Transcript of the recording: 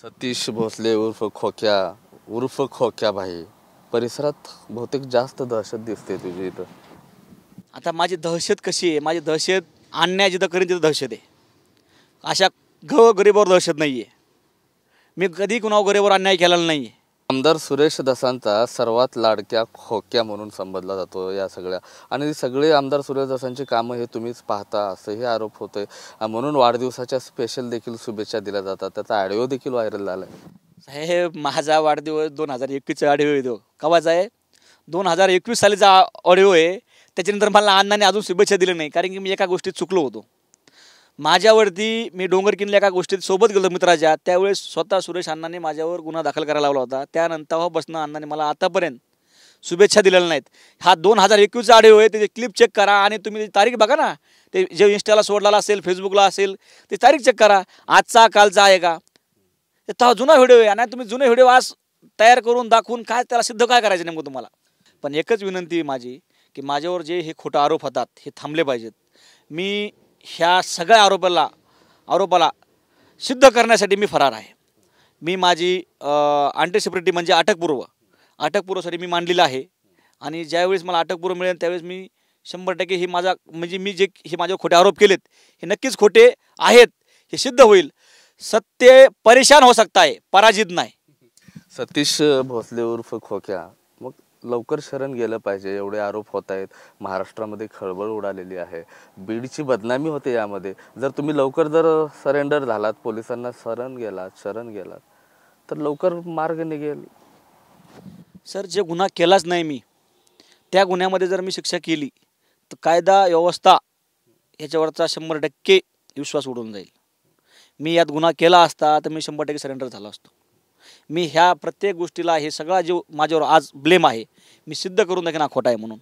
सतीश भोसले उर्फ खोक्या भाई, परिसरात बहुतेक जास्त दहशत दिसते तुझी इथं. आता माझी दहशत कशी आहे, माझी दहशत अन्याय जिथं करीन तिथं दहशत आहे. अशा गरिबावर दहशत नाही आहे. मी कधी कुणावर गरिबावर अन्याय केलेला नाही आहे. आमदार सुरेश दसांचा सर्वात लाडक्या खोक्या म्हणून संबोधला जातो या सगळ्या, आणि सगळे आमदार सुरेश दसांची कामं हे तुम्हीच पाहता असंही आरोप होतोय. म्हणून वाढदिवसाच्या स्पेशल देखील शुभेच्छा दिल्या जातात. त्याचा ऑडिओ देखील व्हायरल झाला आहे. साहेब, माझा वाढदिवस 2021चा ऑडिओ आहे. तो केव्हाचा आहे? 2021 सालीचा ऑडिओ आहे. त्याच्यानंतर मला अण्णाने अजून शुभेच्छा दिल्या नाही, कारण की मी एका गोष्टीत चुकलो होतो. माझ्यावरती मी डोंगरकिनला एका गोष्टीत सोबत गेलो मित्राच्या, त्यावेळेस स्वतः सुरेश अण्णाने माझ्यावर गुन्हा दाखल करायला लावला होता. त्यानंतर बसणं अण्णाने मला आतापर्यंत शुभेच्छा दिलेल्या नाहीत. हा 2021चा ऑडिओ आहे. त्याची क्लिप चेक करा आणि तुम्ही तारीख बघा ना. ते जे इंस्टाला सोडलेला असेल, फेसबुकला असेल, ते तारीख चेक करा. आजचा कालचा आहे का? तो जुना व्हिडिओ आहे. आणि तुम्ही जुने व्हिडिओ आज तयार करून दाखवून काय त्याला सिद्ध काय करायचं नेमकं तुम्हाला? पण एकच विनंती आहे माझी, की माझ्यावर जे हे खोटं आरोप होतात हे थांबले पाहिजेत. मी ह्या सगळ्या आरोपाला सिद्ध करण्यासाठी मी फरार आहे. मी माझी अँटिसिपेटरी म्हणजे अटकपूर्वसाठी मी मांडलेलं आहे. आणि ज्यावेळेस मला अटकपूर्व मिळेल त्यावेळेस मी 100% हे माझा म्हणजे मी जे हे माझ्यावर खोटे आरोप केलेत हे नक्कीच खोटे आहेत हे सिद्ध होईल. सत्य परेशान हो सकता है, पराजित नाही. सतीश भोसले उर्फ खोक्या, मग लवकर शरण गेलं पाहिजे. एवढे आरोप होत आहेत, महाराष्ट्रामध्ये खळबळ उडालेली आहे, बीडची बदनामी होते यामध्ये. जर तुम्ही लवकर सरेंडर झालात, पोलिसांना शरण गेलात तर लवकर मार्ग निघेल. सर, जे गुन्हा केलाच नाही मी, त्या गुन्ह्यामध्ये जर मी शिक्षा केली तर कायदा व्यवस्था याच्यावरचा 100% विश्वास उडून जाईल. मी यात गुन्हा केला असता तर मी 100% सरेंडर झालो असतो. मी ह्या प्रत्येक गोष्टीला हे सगळा जो माझ्यावर आज ब्लेम आहे मी सिद्ध करून दाखवेन हा खोटा आहे म्हणून.